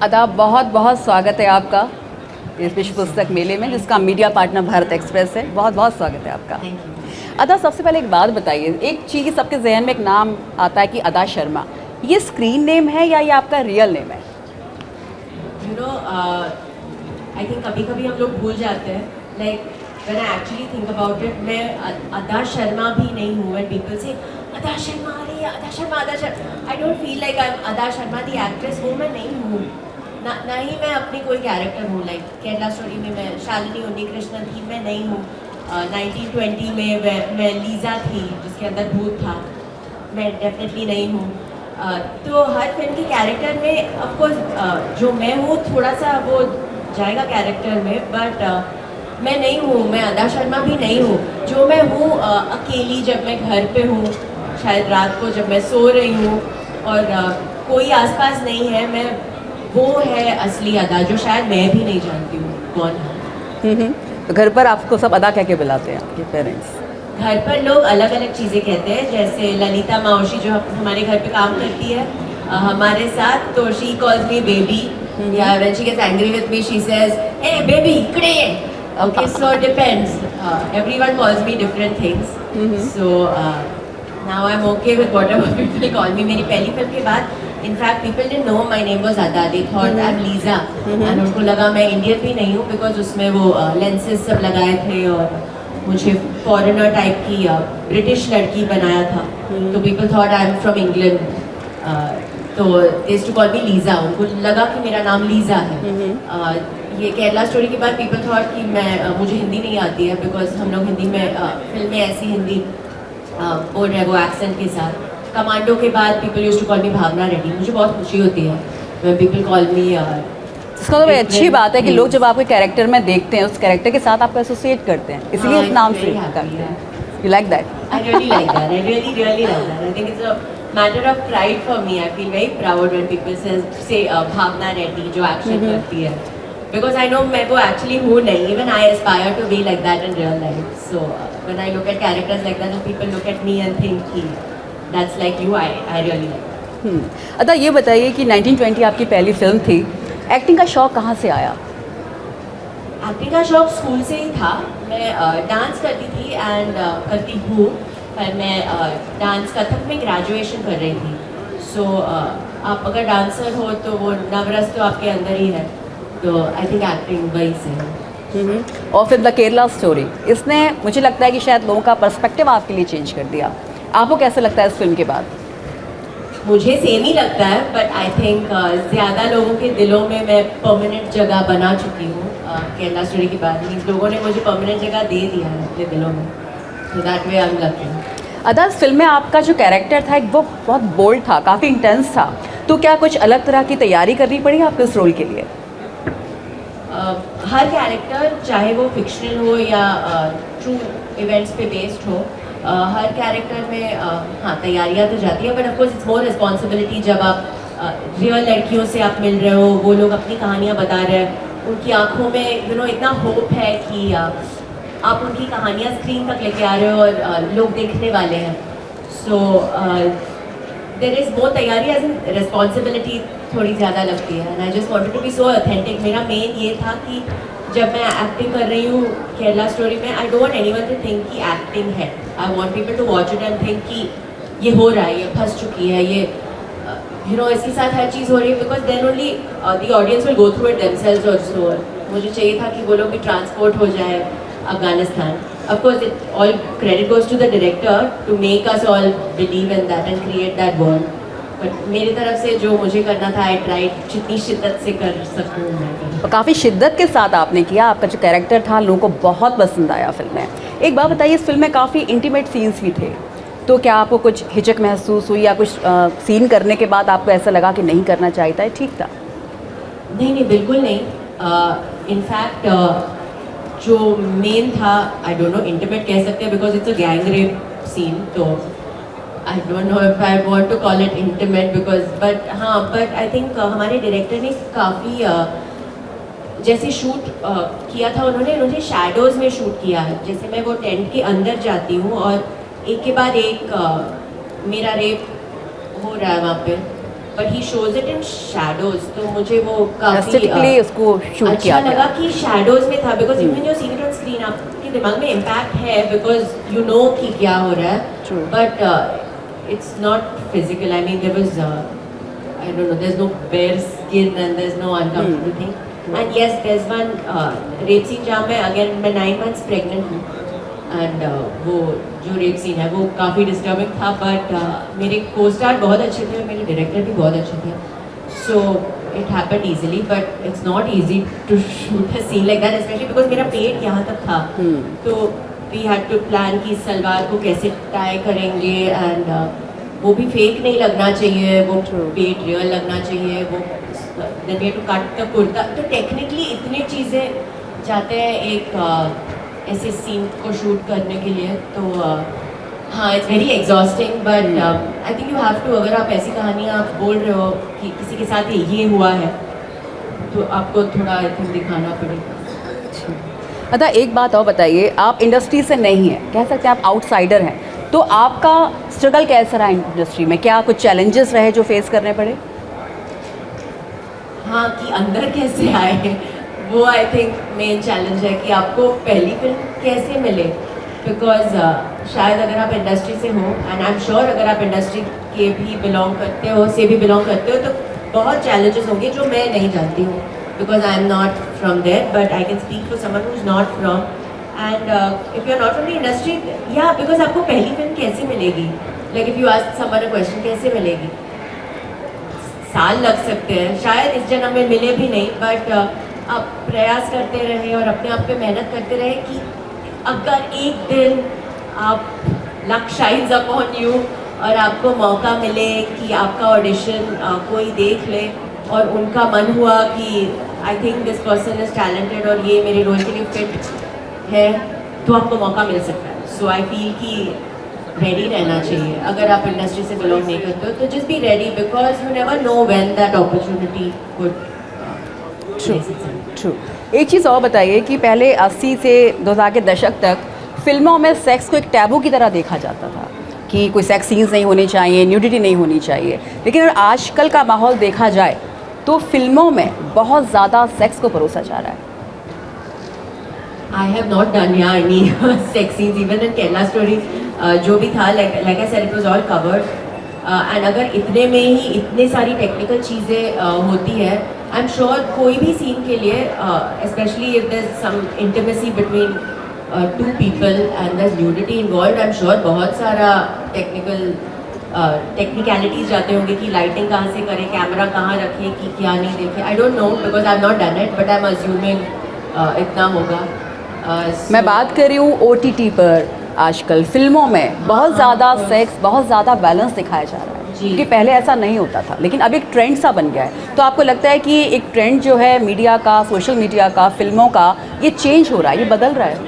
अदा, बहुत बहुत स्वागत है आपका इस विश्व पुस्तक मेले में, जिसका मीडिया पार्टनर भारत एक्सप्रेस है। बहुत बहुत स्वागत है आपका। अदा, सबसे पहले एक बात बताइए, एक चीज़ सबके जहन में एक नाम आता है कि अदा शर्मा, ये स्क्रीन नेम है या ये आपका रियल नेम है? यू नो आई थिंक कभी कभी हम लोग भूल जाते हैं, like when I actually think about it, मैं अदा शर्मा भी नहीं हूँ। व्हेन पीपल से अदा शर्मा, अरे अदा शर्मा, अदा Sharma, I don't feel like I M अदा शर्मा दी एक्ट्रेस। वो मैं नहीं हूँ, ना ही मैं अपनी कोई कैरेक्टर हूँ। लाइक केरला स्टोरी में मैं शालिनी उन्नीकृष्णन थी, मैं नहीं हूँ। 1920 में मैं लीजा थी जिसके अंदर भूत था, मैं डेफिनेटली नहीं हूँ। तो हर फिल्म की कैरेक्टर में ऑफकोर्स जो मैं हूँ थोड़ा सा वो जाएगा कैरेक्टर में, बट मैं नहीं हूँ, मैं अदा शर्मा भी नहीं हूँ। जो मैं हूँ अकेली जब मैं घर पे हूँ, शायद रात को जब मैं सो रही हूँ और कोई आसपास नहीं है, मैं वो है असली अदा, जो शायद मैं भी नहीं जानती हूँ कौन है। तो घर पर आपको सब अदा कह के बुलाते हैं आपके पेरेंट्स? घर पर लोग अलग अलग चीज़ें कहते हैं, जैसे ललिता मौसी जो हमारे घर पे काम करती है हमारे साथ, तो शी कॉल्स मी बेबी, या when she gets angry with me she says a baby इकडे। Okay, so depends, everyone calls me different things, so now I am okay with whatever people call me. मेरी पहली फिल्म के बाद in fact people didn't know my name was Adah, they thought I am Lisa, and उनको लगा मैं Indian भी नहीं हूँ, बिकॉज उसमें वो लेंसेज सब लगाए थे और मुझे फॉरेनर टाइप की ब्रिटिश लड़की बनाया था, तो people thought I am from England, तो they used to call me Lisa. उनको लगा कि मेरा नाम लीजा है। ये केरला स्टोरी के बाद पीपल थॉट कि मैं मुझे हिंदी नहीं आती है, बिकॉज हम लोग हिंदी में फिल्म में ऐसी हिंदी बोल रहे वो एक्सेंट के साथ। कमांडो के बाद people used to call me Bhavna Reddy. मुझे बहुत खुशी होती है व्हेन पीपल कॉल मी। इसका तो अच्छी बात है कि लोग जब आपके कैरेक्टर में देखते हैं, उस कैरेक्टर के साथ आपको एसोसिएट करते हैं, इसलिए उस नाम से करते हैं। You like that? I really like that, I really like that. I think it's a matter of pride for me. I feel very proud when people से भावना रेड्डी जो एक्शन करती है, बिकॉज आई नो मैं वो एक्चुअली हूँ नहीं। Even I aspire to be like that in real life, so when I look at characters like that, people look at me and think कि that's like you, I really like. Adah, ये बताइए कि 1920 आपकी पहली film थी, acting का शौक कहाँ से आया? एक्टिंग का शौक स्कूल से ही था। मैं डांस करती थी एंड करती हूँ, पर मैं डांस कथक में ग्रेजुएशन कर रही थी। सो आप अगर डांसर हो तो वो नवरस तो आपके अंदर ही है, तो आई थिंक एक्टिंग वही से है। और फिर द केरला स्टोरी, इसने मुझे लगता है कि शायद लोगों का पर्सपेक्टिव आपके लिए चेंज कर दिया। आपको कैसा लगता है इस फिल्म के बाद? मुझे सेम ही लगता है, बट आई थिंक ज़्यादा लोगों के दिलों में मैं परमानेंट जगह बना चुकी हूँ केरला स्टोरी के बाद। मीन्स लोगों ने मुझे परमानेंट जगह दे दिया है अपने दिलों में, so that way I am lucky. अदा, इस फिल्म में आपका जो कैरेक्टर था एक वो बहुत बोल्ड था, काफ़ी इंटेंस था, तो क्या कुछ अलग तरह की तैयारी करनी पड़ी आपको इस रोल के लिए? हर कैरेक्टर, चाहे वो फिक्शनल हो या ट्रू इवेंट्स पे बेस्ड हो, हर कैरेक्टर में हाँ तैयारियाँ तो जाती है, but of course it's more responsibility जब आप रियल लड़कियों से आप मिल रहे हो, वो लोग अपनी कहानियाँ बता रहे हैं, उनकी आंखों में यू नो इतना होप है कि आप उनकी कहानियाँ स्क्रीन तक लेके आ रहे हो और लोग देखने वाले हैं। सो देयर इज़ मोर तैयारी, एज इन रिस्पॉन्सिबिलिटी थोड़ी ज़्यादा लगती है। And I just wanted to be so authentic. मेरा मेन ये था कि जब मैं एक्टिंग कर रही हूँ केरला स्टोरी में, I don't want anyone to think कि एक्टिंग है। I want people to watch it and think कि ये हो रहा है, ये फंस चुकी है, ये यू नो इसके साथ हर चीज़ हो रही है, because then only the audience will go through it themselves also. मुझे चाहिए था कि वो लोग भी ट्रांसपोर्ट हो जाए Afghanistan. Of course it all credit goes to the director to make us all believe in that and create that world, but मेरी तरफ से जो मुझे करना था आई ट्राइड जितनी शिद्दत से कर सकूँ मैं। काफ़ी शिद्दत के साथ आपने किया, आपका जो कैरेक्टर था लोगों को बहुत पसंद आया फिल्म में। एक बात बताइए, इस फिल्म में काफ़ी इंटीमेट सीन्स भी थे, तो क्या आपको कुछ हिचक महसूस हुई या कुछ सीन करने के बाद आपको ऐसा लगा कि नहीं करना चाहिए था, ठीक था? नहीं, बिल्कुल नहीं। इनफैक्ट जो मेन था, आई डोंट नो इंटीमेट कह सकते हैं because it's a gang rape scene, तो I don't know if I want to call it intimate because but I think हमारे डायरेक्टर ने काफ़ी जैसे शूट किया था, उन्होंने शैडोज़ में शूट किया है। जैसे मैं वो टेंट के अंदर जाती हूँ और एक के बाद एक मेरा रेप हो रहा है वहाँ पे, but he shows it in shadows, तो मुझे वो काफ़ी एस्थेटिकली उसको शूट किया अच्छा लगा गया। कि शैडोज में था, because even you seen it on screen आपके दिमाग में इम्पैक्ट है बिकॉज यू नो कि क्या हो रहा True. है, but it's not physical. I mean there was I don't know, there is no bare skin and there is no uncomfortable thing. And yes, there is one rape scene जहाँ मैं again मैं 9 months pregnant हूँ, and वो जो rape scene है वो काफ़ी disturbing था, बट मेरे को स्टार बहुत अच्छे थे और मेरे डायरेक्टर भी बहुत अच्छे थे. So it happened easily, but it's not easy to shoot a scene like that, specially because मेरा पेट यहाँ तक था. तो वी हैड टू प्लान कि सलवार को कैसे टाई करेंगे, एंड वो भी फेक नहीं लगना चाहिए, वो पेट रियल लगना चाहिए, वो then we had to cut the kurta. तो टेक्निकली इतनी चीज़ें जाते हैं एक ऐसे सीन को शूट करने के लिए. तो हाँ, it's very exhausting, but I think you have to. अगर आप ऐसी कहानियाँ आप बोल रहे हो कि किसी के साथ ये हुआ है, तो आपको थोड़ा आई थिंक दिखाना पड़ेगा. अदा एक बात और बताइए, आप इंडस्ट्री से नहीं हैं, कह सकते हैं आप आउटसाइडर हैं, तो आपका स्ट्रगल कैसा रहा इंडस्ट्री में? क्या कुछ चैलेंजेस रहे जो फेस करने पड़े? हाँ, कि अंदर कैसे आए, वो आई थिंक मेन चैलेंज है कि आपको पहली फिल्म कैसे मिले. बिकॉज शायद अगर आप इंडस्ट्री से हो, एंड आई एम श्योर अगर आप इंडस्ट्री के भी बिलोंग करते हो तो बहुत चैलेंजेस होंगे जो मैं नहीं जानती हूँ, because I am not from there, but I can speak for someone who is not from. And if you are not from the industry, या बिकॉज आपको पहली फिल्म कैसे मिलेगी, like if you ask someone a question कैसे मिलेगी, साल लग सकते हैं, शायद इस जन्म में मिले भी नहीं, बट आप प्रयास करते रहे और अपने आप पे मेहनत करते रहे कि अगर एक दिन आप लक शाइन्स अपॉन यू और आपको मौका मिले कि आपका ऑडिशन कोई देख ले और उनका मन हुआ कि I think this person is talented और ये मेरे रोल के लिए फिट है, तो आपको मौका मिल सकता है. सो आई फील कि रेडी रहना चाहिए. अगर आप इंडस्ट्री से बिलोंग नहीं करते हो तो just be ready, because you never know when that opportunity could. True. एक चीज़ और बताइए कि पहले 80 से 2000 के दशक तक फिल्मों में सेक्स को एक टैबू की तरह देखा जाता था कि कोई सेक्स सीन्स नहीं होनी चाहिए, न्यूडिटी नहीं होनी चाहिए, लेकिन अगर आजकल का माहौल देखा जाए तो फिल्मों में बहुत ज़्यादा सेक्स को परोसा जा रहा है. I have not done any sex scenes, even in Kerala Story. जो भी था, like I said, it was all covered. And अगर इतने में ही इतने सारी टेक्निकल चीज़ें होती है, I'm sure कोई भी सीन के लिए, especially if there's some intimacy between two people and there's nudity involved, I'm sure बहुत सारा टेक्निकलिटीज़ जाते होंगे कि लाइटिंग कहाँ से करें, कैमरा कहाँ रखें, कि क्या नहीं देखें. I don't know because I've not done it, but I'm assuming इतना होगा. मैं बात कर रही हूँ OTT पर. आजकल फिल्मों में बहुत ज़्यादा सेक्स, बहुत ज़्यादा बैलेंस दिखाया जा रहा है, क्योंकि पहले ऐसा नहीं होता था, लेकिन अब एक ट्रेंड सा बन गया है. तो आपको लगता है कि एक ट्रेंड जो है मीडिया का, सोशल मीडिया का, फिल्मों का, ये चेंज हो रहा है, ये बदल रहा है?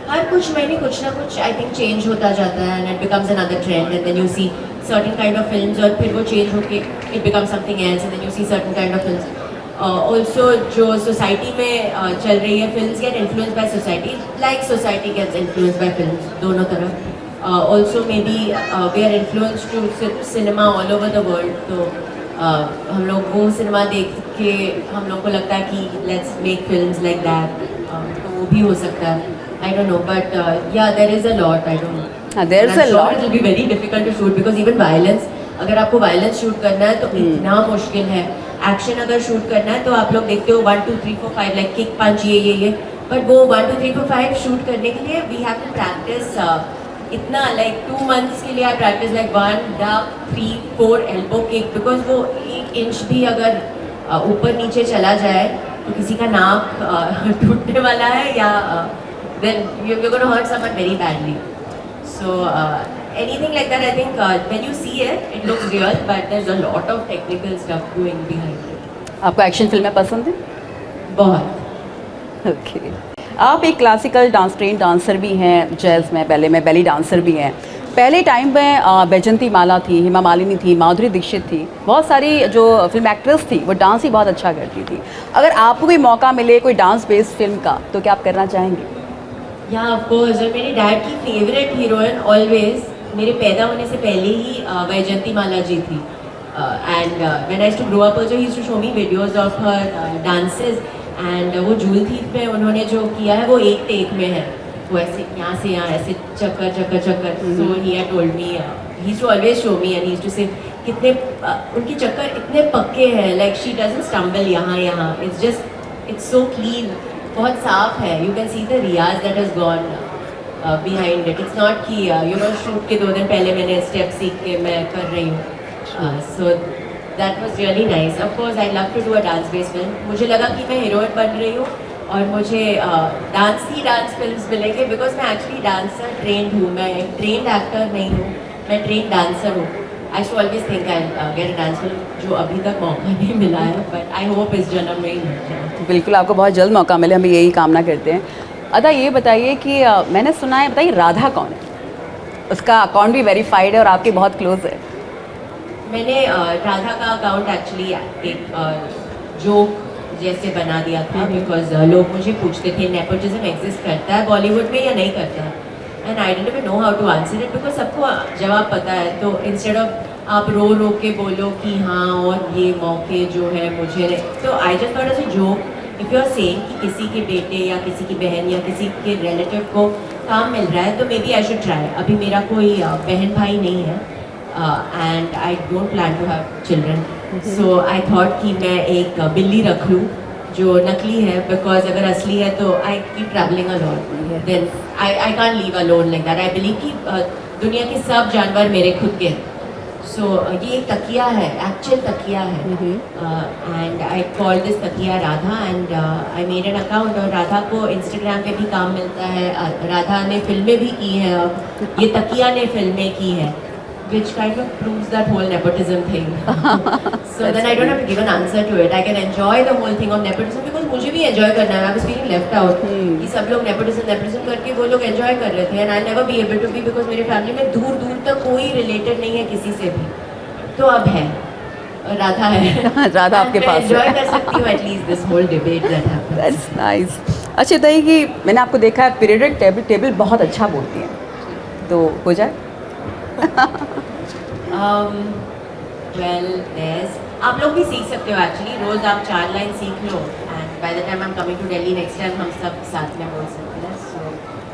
हर कुछ महीने कुछ ना कुछ आई थिंक चेंज होता जाता है, and it becomes another trend, and then you see certain kind of films, और फिर वो चेंज होके it becomes something else, and then you see certain kind of films. Also जो सोसाइटी में चल रही है, films get influence by society, like society gets influence by films, दोनों तरफ. Also may be we are influence to cinema all over the world. तो हम लोग वो सिनेमा देख के हम लोग को लगता है कि let's make films like that, तो वो भी हो सकता है. I don't know, but yeah, there is a lot. I don't know. There is a lot. It will be very difficult to shoot because even violence, अगर आपको violence shoot करना है तो इतना मुश्किल है. Action अगर shoot करना है तो आप लोग देखते हो 1 2 3 4 5 like kick punch ये, but वो 1 2 3 4 5 shoot करने के लिए we have to practice इतना like 2 months के लिए I practice like 1 duck 3 4 elbow kick, because वो 1 इंच भी अगर ऊपर नीचे चला जाए तो किसी का नाक टूटने वाला है, या then you're going to hurt someone very badly. So anything like that, I think when you see it, it looks real, but there's a lot of technical stuff going behind it. आपको action फिल्में पसंद हैं? बहुत. Okay. आप एक classical dance train dancer भी हैं, jazz में पहले में बेली डांसर भी हैं. पहले टाइम में बैजंती माला थी, हेमा मालिनी थी, माधुरी दीक्षित थी, बहुत सारी जो फिल्म एक्ट्रेस थी वो डांस ही बहुत अच्छा करती थी. अगर आपको कोई मौका मिले कोई डांस बेस्ड फिल्म का, तो क्या आप करना चाहेंगे? या ऑफ कोर्स. और मेरे डैड की फेवरेट हीरोइन ऑलवेज मेरे पैदा होने से पहले ही वैजयंती माला जी थी. And when I used to grow up also, he used to show me videos of her dances. And वो जूल थीफ में उन्होंने जो किया है वो एक टेक में है, वो ऐसे यहाँ से यहाँ ऐसे चक्कर चक्कर चक्कर. So he had told me, he used to always show me and he used to say कितने उनके चक्कर इतने पक्के हैं, like she doesn't stumble यहाँ यहाँ, it's just it's so clean, बहुत साफ है. You can see the Riyaz that has gone behind it. It's not कि shoot के 2 दिन पहले मैंने स्टेप सीख के मैं कर रही हूँ. So that was really nice. Of course, I love to do a dance-based film. मुझे लगा कि मैं हीरोइन बन रही हूँ और मुझे डांस फिल्म्स मिलेंगे, बिकॉज मैं एक्चुअली डांसर ट्रेंड हूँ. मैं एक ट्रेंड एक्टर नहीं हूँ, मैं ट्रेंड डांसर हूँ. I should always think I get a dance film, जो अभी तक मौका नहीं मिला है, बट आई होप इस जन्म में ही मिल जाए. बिल्कुल, आपको बहुत जल्द मौका मिले, हम यही कामना करते हैं. अदा ये बताइए कि मैंने सुना है, बताइए राधा कौन है? उसका अकाउंट भी वेरीफाइड है और आपके बहुत क्लोज है. मैंने राधा का अकाउंट एक्चुअली एक जोक जैसे बना दिया था, बिकॉज लोग मुझे पूछते थे नेपोटिज्म एग्जिस्ट करता है बॉलीवुड में या नहीं करता है, and I didn't know how to answer it, because सबको जवाब पता है. तो इंस्टेड ऑफ आप रो रो के बोलो कि हाँ और ये मौके जो है मुझे, तो I just thought as a joke, if you are saying कि किसी के बेटे या किसी की बहन या किसी के रिलेटिव को काम मिल रहा है, तो मे बी आई शुड ट्राई. अभी मेरा कोई बहन भाई नहीं है, and I don't plan to have children. So I thought कि मैं एक बिल्ली रख लूँ जो नकली है, because अगर असली है तो I keep traveling a lot. Then I can't leave alone like that. I believe कि दुनिया के सब जानवर मेरे खुद के हैं. So ये एक तकिया है, actual तकिया है. And I called this तकिया Radha, and I made an account. और राधा को Instagram पे भी काम मिलता है. राधा ने फिल्में भी की हैं, और ये तकिया ने फिल्में की हैं, which kind of proves that whole nepotism thing. So then I don't have to give an answer to it. I can enjoy the whole thing of nepotism, because मुझे भी enjoy करना है. I was feeling left out. कि सब लोग nepotism करके वो लोग enjoy कर रहे थे, and I'll never be able to be, because मेरे family में दूर दूर तक कोई related नहीं है किसी से भी. तो अब है, राधा है. राधा आपके पास enjoy कर सकती हूँ at least this whole debate that happens. That's nice. अच्छा बताइए कि मैंने आपको देखा है पीरियडिक टेबल बहुत अच्छा बोलती हैं, तो हो जाए? Well, आप लोग भी सीख सकते हो एक्चुअली. रोज़ आप 4 लाइन सीख लो, and by the time I am coming to Delhi next time हम सब साथ में बोल सकते हैं. सो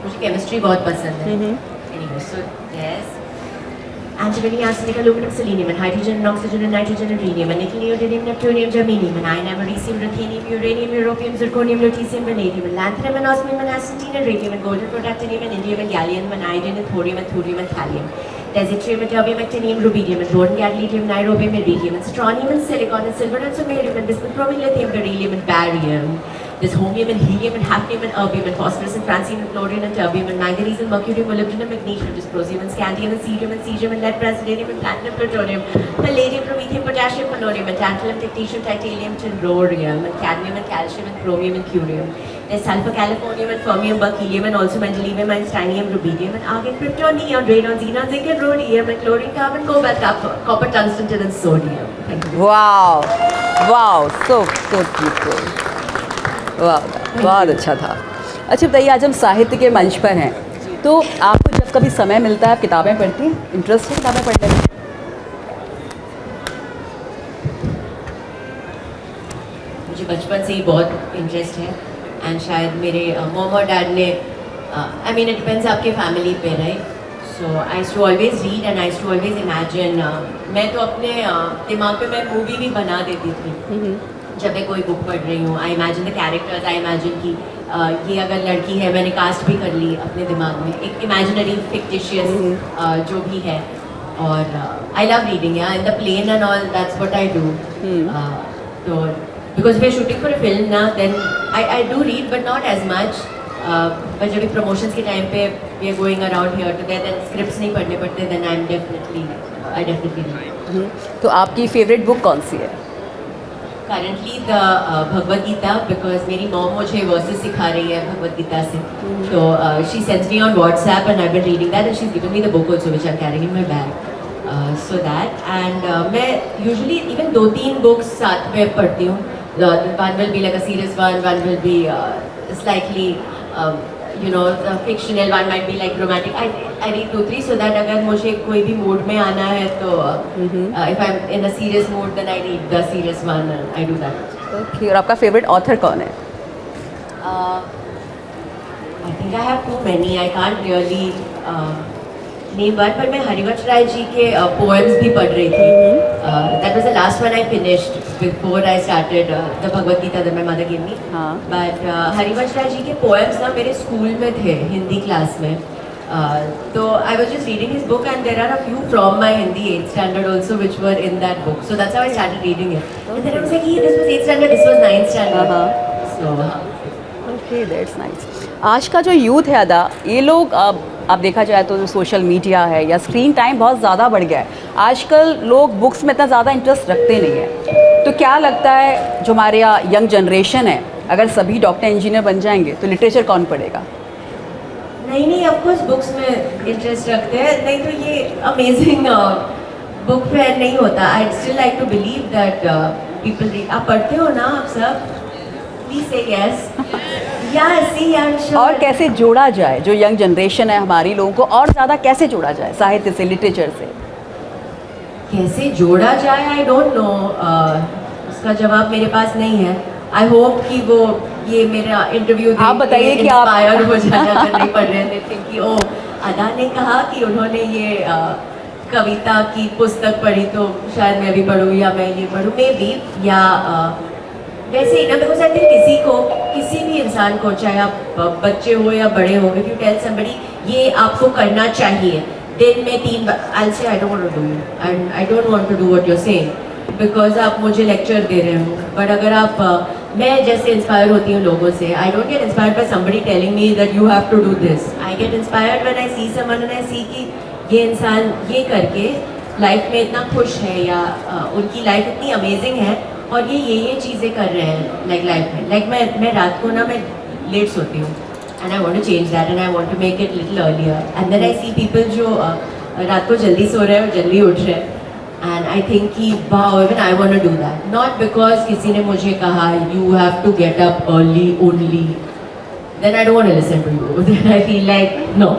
मुझे केमिस्ट्री बहुत पसंद है. Anyway, so yes, antimony, arsenic, aluminum, selenium, and hydrogen, and oxygen, and nitrogen, and rhenium, and nickel, neodymium, neptunium, germanium, and iron, americium, ruthenium, uranium, europium, zirconium, lutetium, vanadium, and lanthanum, and osmium, and astatine, and radium, and golden, protactinium, and indium, and gallium, and iodine, and thorium, and thurium, and thallium, desitrium, and terbium, actinium, rubidium, and rhodium, gadolinium, nairobium, and radium, and strontium, and silicon, and silver, and samarium, and bismuth, chromium, lithium, beryllium, and barium. There's holmium and helium and hafnium and erbium and phosphorus and francium and chlorine and terbium and manganese and mercury, molybdenum, magnesium, dysprosium and scandium and cerium and cesium and lead, praseodymium and platinum, plutonium, palladium, promethium, potassium, polonium and tantalum, technetium, titanium, tellurium and cadmium and calcium and chromium and curium. There's sulfur, californium and fermium, berkelium and also mendelevium, einsteinium, rubidium and argon, krypton, neon, radon, xenon, zinc and rhodium and chlorine, carbon, cobalt, copper, tungsten, tin and sodium. Thank you. Wow, so beautiful. वाह, बहुत अच्छा था. अच्छा बताइए, आज हम साहित्य के मंच पर हैं, तो आपको जब कभी समय मिलता है आप किताबें पढ़ती हैं? इंटरेस्ट है किताबें पढ़ने में? मुझे बचपन से ही बहुत इंटरेस्ट है, एंड शायद मेरे मॉम और डैड ने, आई मीन इट डिपेंड्स आपके फैमिली पे, right. So I used to always read and I used to always imagine. मैं तो अपने दिमाग पे मैं मूवी भी बना देती थी जब मैं कोई बुक पढ़ रही हूँ. I imagine the characters, I imagine कि ये अगर लड़की है, मैंने कास्ट भी कर ली अपने दिमाग में, एक इमेजिनरी फिक्टिशियस जो भी है. और आई लव रीडिंग, या in the plane and all, that's what I do. तो because we are shooting for a film ना, then I do read but not as much. But जब प्रमोशंस के टाइम पे we are going around here to there, then scripts नहीं पढ़ने पड़ते, then I definitely read. तो आपकी favourite book कौन सी है? Currently the Bhagavad Gita, because मेरी मॉम मुझे वर्सेस सिखा रही है भगवद गीता से. So she sends me on WhatsApp and I've been reading that, and she's given me the book also which I'm carrying in my bag. So that, and मैं usually even 2-3 books साथ में पढ़ती हूँ. One will be like a serious one will be slightly you know, the fictional one might be like romantic. I read 2-3 so that अगर मुझे कोई भी mood में आना है तो if I'm in a serious mood then I read the serious one and I do that. Okay, और आपका फेवरेट ऑथर कौन है? I think I have too many. I can't really name one. पर मैं हरिवंश राय जी के poems भी पढ़ रही थी. That was the last one I finished before I started the Bhagavad Gita that my mother gave me. हाँ. But हरिवंश राय जी के poems ना मेरे स्कूल में थे हिंदी क्लास में. So I was just reading his book and there are a few from my Hindi 8th standard also which were in that book. So that's how I started reading it. And then I was like, this was 8th standard, this was 9th standard. So okay, that's nice. आज का जो youth है अदा, ये लोग अब आप देखा जाए तो जो सोशल मीडिया है या स्क्रीन टाइम बहुत ज़्यादा बढ़ गया है। आजकल लोग बुक्स में इतना ज़्यादा इंटरेस्ट रखते नहीं है, तो क्या लगता है जो हमारे यहाँ यंग जनरेशन है, अगर सभी डॉक्टर इंजीनियर बन जाएंगे तो लिटरेचर कौन पढ़ेगा? नहीं ऑफ कोर्स बुक्स में इंटरेस्ट रखते हैं, नहीं तो ये अमेजिंग बुक फेयर नहीं होता। I still like to believe that people read. आप पढ़ते हो ना आप सब? प्लीज से यस या सी आई एम श्योर। और कैसे जोड़ा जाए जो यंग जनरेशन है हमारी, लोगों को और ज़्यादा कैसे जोड़ा जाए साहित्य से, लिटरेचर से? कैसे जोड़ा जाए आई डोंट नो, उसका जवाब मेरे पास नहीं है। आई होप कि वो ये मेरा इंटरव्यू आप बताइए कि आप इंस्पायर हो जाए अगर नहीं पढ़ रहे थे कि ओ अदा ने कहा कि उन्होंने ये कविता की पुस्तक पढ़ी तो शायद मैं भी पढ़ूँ या मैं ये पढ़ूँ मे बी, या वैसे ही ना बिकॉज आई थिंक किसी को, किसी भी इंसान को, चाहे आप बच्चे हो या बड़े हो, इफ यू टेल समबडी ये आपको करना चाहिए दिन में 3 बार, I say I don't want to do it and I don't want to do what you are saying because आप मुझे लेक्चर दे रहे हो। बट अगर आप मैं जैसे इंस्पायर होती हूँ लोगों से, I don't get inspired by somebody telling me that you have to do this. I get inspired when I see someone and I see कि ये इंसान ये करके लाइफ में इतना खुश है या उनकी लाइफ इतनी अमेजिंग है और ये चीज़ें कर रहे हैं लाइफ में। मैं रात को ना मैं लेट सोती हूँ and I want to change that and I want to make it little earlier and then I see people जो रात को जल्दी सो रहे हैं और जल्दी उठ रहे हैं एंड आई थिंक कि wow even I want to do that, not because किसी ने मुझे कहा you have to get up early only, then I don't want to listen to you, then I feel like no.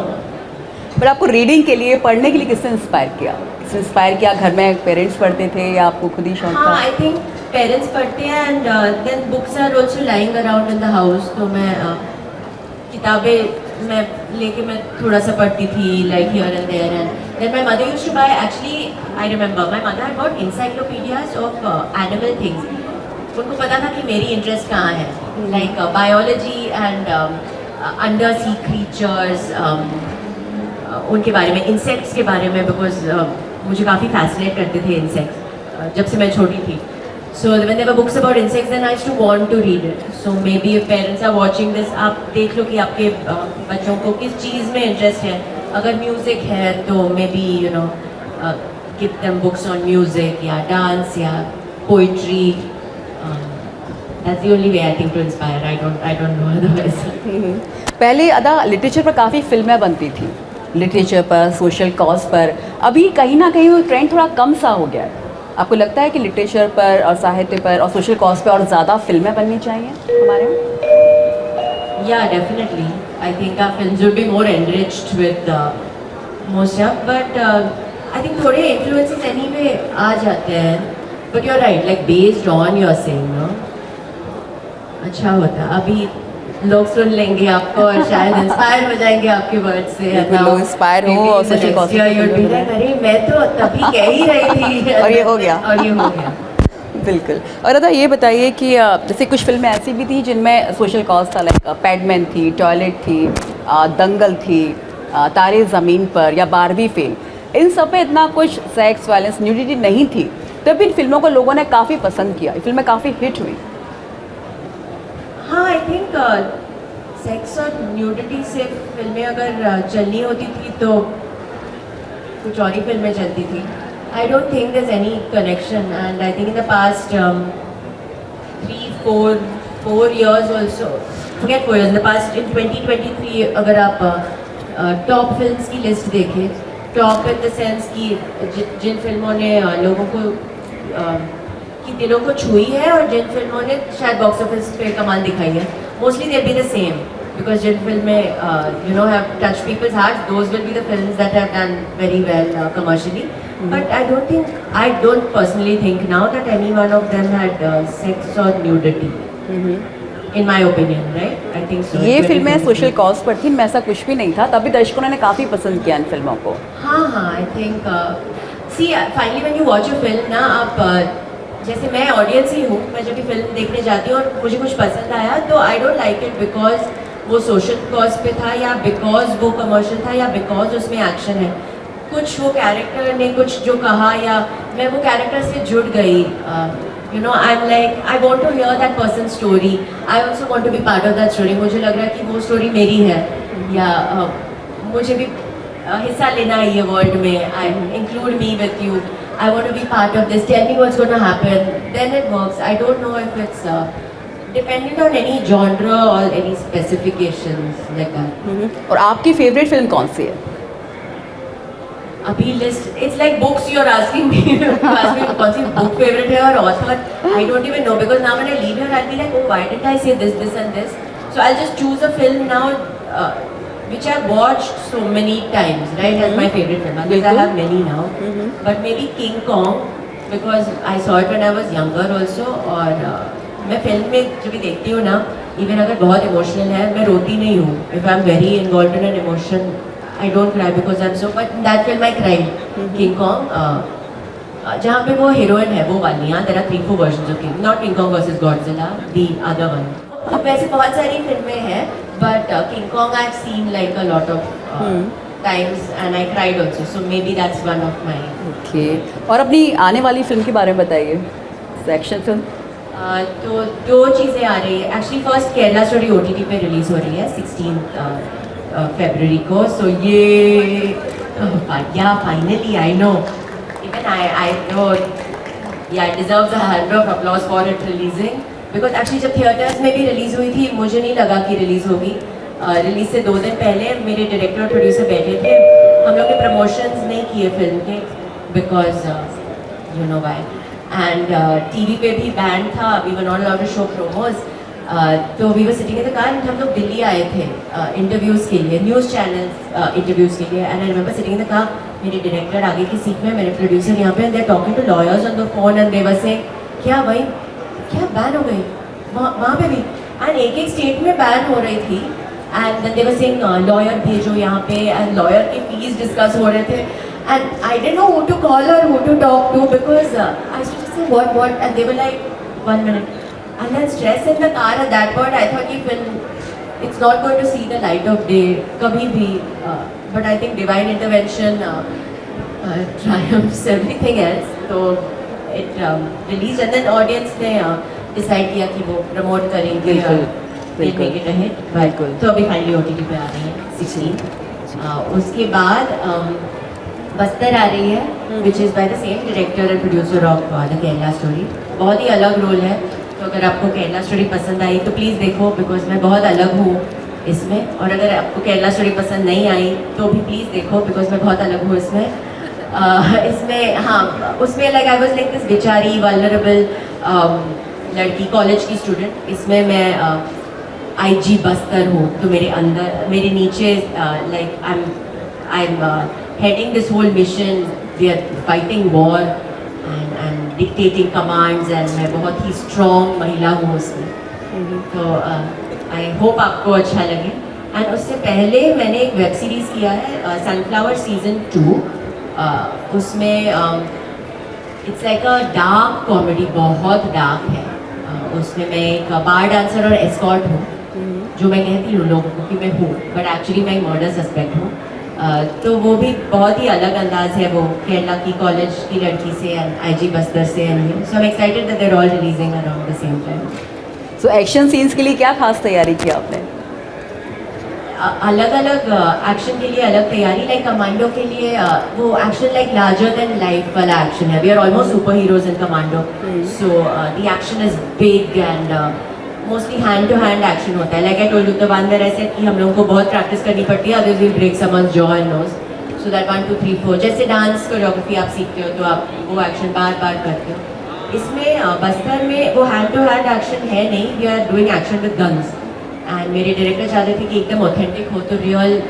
पर आपको reading के लिए, पढ़ने के लिए किसने इंस्पायर किया? किसने इंस्पायर किया? घर में पेरेंट्स पढ़ते थे या आपको खुद ही शौक था? हाँ आई थिंक पेरेंट्स पढ़ते हैं and then books are also lying around in the house, तो मैं किताबें मैं लेके मैं थोड़ा सा पढ़ती थी like here and there and then my mother used to buy, actually I remember my mother had bought encyclopaedias of animal things. उनको पता था कि मेरी इंटरेस्ट कहाँ है, like biology and under sea creatures, उनके बारे में, इंसेक्ट्स के बारे में, बिकॉज मुझे काफ़ी फैसिनेट करते थे इंसेक्ट्स जब से मैं छोटी थी। So when there were books about insects, then I used to want to read it. So maybe if parents are watching this, आप देख लो कि आपके बच्चों को किस चीज़ में इंटरेस्ट है। अगर म्यूज़िक है तो maybe you know give them books on music या डांस या poetry. That's the only way I think to inspire. I don't know otherwise. पहले अदा लिटरेचर पर काफ़ी फिल्में बनती थी, लिटरेचर पर, सोशल कॉज पर। अभी कहीं ना कहीं वो ट्रेंड थोड़ा कम सा हो गया है। आपको लगता है कि लिटरेचर पर और साहित्य पर और सोशल कॉज पर और ज़्यादा फिल्में बननी चाहिए हमारे यहाँ? Yeah, definitely. I think our films would be more enriched with more stuff, but I think थोड़े influences anyway आ जाते हैं. But you're right, like based on your saying, no? अच्छा होता। अभी लोग सुन लेंगे आपको और शायद इंस्पायर हो जाएंगे आपके वर्ड से। लोग इंस्पायर हो और सोशल कॉज अरे मैं तो तभी कह ही रही थी और ये हो गया। और ये हो गया बिल्कुल। और अदा ये बताइए कि जैसे कुछ फिल्में ऐसी भी थी जिनमें सोशल कॉज था, लाइक पैडमैन थी, टॉयलेट थी, दंगल थी, तारे ज़मीन पर या बारबी फिल्म, इन सब पे इतना कुछ सेक्स, वायलेंस, न्यूडिटी नहीं थी, तब इन फिल्मों को लोगों ने काफ़ी पसंद किया, फिल्में काफ़ी हिट हुई। हाँ आई थिंक सेक्स और न्यूडिटी से फिल्में अगर चलनी होती थी तो कुछ और ही फिल्में चलती थी। I don't think there is any connection and I think in the past 3-4 years also, forget 4 years, in the past in 2023 अगर आप टॉप फिल्म्स की लिस्ट देखें, टॉप इन द सेंस कि जिन फिल्मों ने लोगों को कि दिलों को छुई है और जिन फिल्मों ने शायद बॉक्स ऑफिस पे कमाल दिखाई है, mostly they be the same, because जिन फिल्में have touched people's hearts, those will be the films that have done very well commercially. But I don't personally think now that any one of them had sex or nudity. In my opinion, right? I think so. ये It's very फिल्में personal. Social cause पर थी, इनमें ऐसा कुछ भी नहीं था, तभी दर्शकों ने काफ़ी पसंद किया इन फिल्मों को। हाँ, I think see finally when you watch a film ना, आप जैसे मैं ऑडियंस ही हूँ, मैं जब भी फिल्म देखने जाती हूँ और मुझे कुछ पसंद आया तो I don't like it because वो सोशल कॉज पे था, या बिकॉज वो कमर्शियल था, या बिकॉज उसमें एक्शन है। कुछ वो कैरेक्टर ने कुछ जो कहा, या मैं वो कैरेक्टर से जुड़ गई, I am like I want to hear that person story, I also want to be part of that story. मुझे लग रहा है कि वो स्टोरी मेरी है, या मुझे भी हिस्सा लेना है ये वर्ल्ड में, I include me with you, I want to be part of this, tell me what's going to happen, then it works. I don't know if it's dependent on any genre or any specifications like that. और आपकी favourite film कौन सी है? अभी list, it's like books you're asking me, you ask me कौन सी book favorite है और author, I don't even know, because now when I leave here I'll be like, oh why didn't I say this and this, so I'll just choose a film now which I've watched so many times, right, as my favorite film, because I have many now, but maybe King Kong, because I saw it when I was younger also, और मैं film में जब भी देखती हूँ ना, even अगर बहुत इमोशनल है, मैं रोती नहीं हूँ, if I'm very involved in an emotion, I don't cry because I'm so, but in that film I cried, King Kong, जहाँ पे वो हीरोइन है वो वाली, हाँ, there are 3-4 versions of King, not King Kong versus Godzilla, the other one. वैसे बहुत सारी फिल्में हैं, but King Kong I've seen like a lot of times and I cried also, so maybe that's one of my. Okay, और अपनी आने वाली film के बारे में बताइए, एक्शन फिल्म। तो दो चीज़ें आ रही है, actually first Kerala story OTT पे रिलीज हो रही है 16 फरवरी को, सो ये या finally I know, even I know, या deserves a hand of applause for it releasing, because actually जब थिएटर्स में भी रिलीज़ हुई थी मुझे नहीं लगा कि रिलीज़ होगी। रिलीज़ से 2 दिन पहले मेरे डायरेक्टर और प्रोड्यूसर बैठे थे, हम लोग ने प्रमोशंस नहीं किए फिल्म के, because you know why, and TV पे भी बैन था, we were not allowed to show promos, तो we were sitting in the car, हम लोग दिल्ली आए थे इंटरव्यूज़ के लिए, न्यूज़ चैनल्स इंटरव्यूज़ के लिए, and I remember sitting in the car, मेरे डायरेक्टर आगे की सीट में, मेरे प्रोड्यूसर यहाँ पे, they are talking to lawyers on the phone and they were saying क्या भाई क्या बैन हो गई वहाँ पे भी, एंड एक स्टेट में बैन हो रही थी, and then they were saying lawyer भेजो यहाँ पे, एंड लॉयर की फीस डिस्कस हो रहे थे, and I didn't know who to call और who to talk to, because I used to say what, and they were like 1 minute, and then stress in the car at that point, I thought ये film it's not going to see the light of day कभी भी, but I think divine intervention triumphs everything else, तो it released and then audience ने decide किया कि वो promote करेंगे, बिल्कुल make it a hit, बिल्कुल। तो अभी फाइनली OTT पे आ रही है 16। उसके बाद बस्तर आ रही है, which is by the same director and producer of the Kerala story, बहुत ही अलग रोल है, तो अगर आपको केरला स्टोरी पसंद आई तो प्लीज़ देखो, बिकॉज मैं बहुत अलग हूँ इसमें, और अगर आपको केरला स्टोरी पसंद नहीं आई तो भी प्लीज़ देखो, बिकॉज मैं बहुत अलग हूँ इसमें। इसमें हाँ, उसमें like I was like this बेचारी वल्नरेबल लड़की, कॉलेज की स्टूडेंट, इसमें मैं IG बस्तर हूँ, तो मेरे अंदर मेरे नीचे like I am heading this whole mission, we are fighting war and dictating commands, and मैं बहुत ही स्ट्रॉन्ग महिला हूँ उसमें, तो आई होप आपको अच्छा लगे। एंड उससे पहले मैंने एक वेब सीरीज़ किया है सनफ्लावर सीजन 2, उसमें it's like a dark comedy, बहुत डार्क है, उसमें मैं एक बार डांसर और एस्कॉर्ट हूँ, जो मैं कहती हूँ लोगों को कि मैं हूँ, बट एक्चुअली मैं एक मर्डर सस्पेक्ट हूँ, तो वो भी बहुत ही अलग अंदाज है, वो केरला की कॉलेज की लड़की से एंड IG बस्तर से, and so I am excited that they are all releasing around the same time. So action scenes के लिए क्या खास तैयारी की आपने? अलग अलग एक्शन के लिए अलग तैयारी, लाइक कमांडो के लिए वो action like larger than life वाला एक्शन है, we are almost super heroes in commando, so the action is big and mostly hand to hand action होता है, like I told you the one where ऐसे कि हम लोगों को बहुत प्रैक्टिस करनी पड़ती है, otherwise we break someone's jaw and nose, so that 1 2 3 4 जैसे डांस कोरियोग्राफी आप सीखते हो तो आप वो एक्शन बार बार करते हो। इसमें बस्तर में वो हैंड टू हैंड एक्शन है नहीं, we are doing action with guns, and मेरे डायरेक्टर चाहते थे कि एकदम ऑथेंटिक हो, तो रियल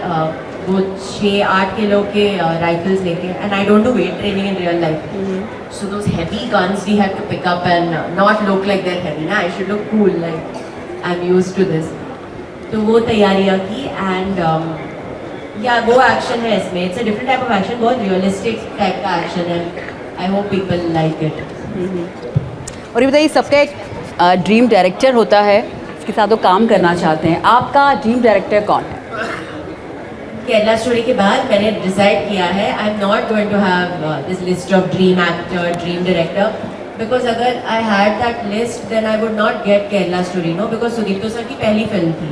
वो 6-8 किलो के राइफल्स लेके, and I don't do weight training in real life, so those heavy guns we had to pick up and not look like they're heavy, na I should look cool, like I'm used to this. तो वो तैयारियाँ की, and या वो action है इसमें, it's a different type of action, बहुत realistic type का एक्शन है, I hope people like it. और ये बताइए, सबका एक ड्रीम डायरेक्टर होता है, इसके साथ वो काम करना चाहते हैं, आपका ड्रीम डायरेक्टर कौन है? केरला स्टोरी के बाद मैंने डिसाइड किया है, I am not going to have this list of dream actor, dream director, because अगर I had that list then I would not get Kerala story, no, because Sudipto sir की पहली फिल्म थी.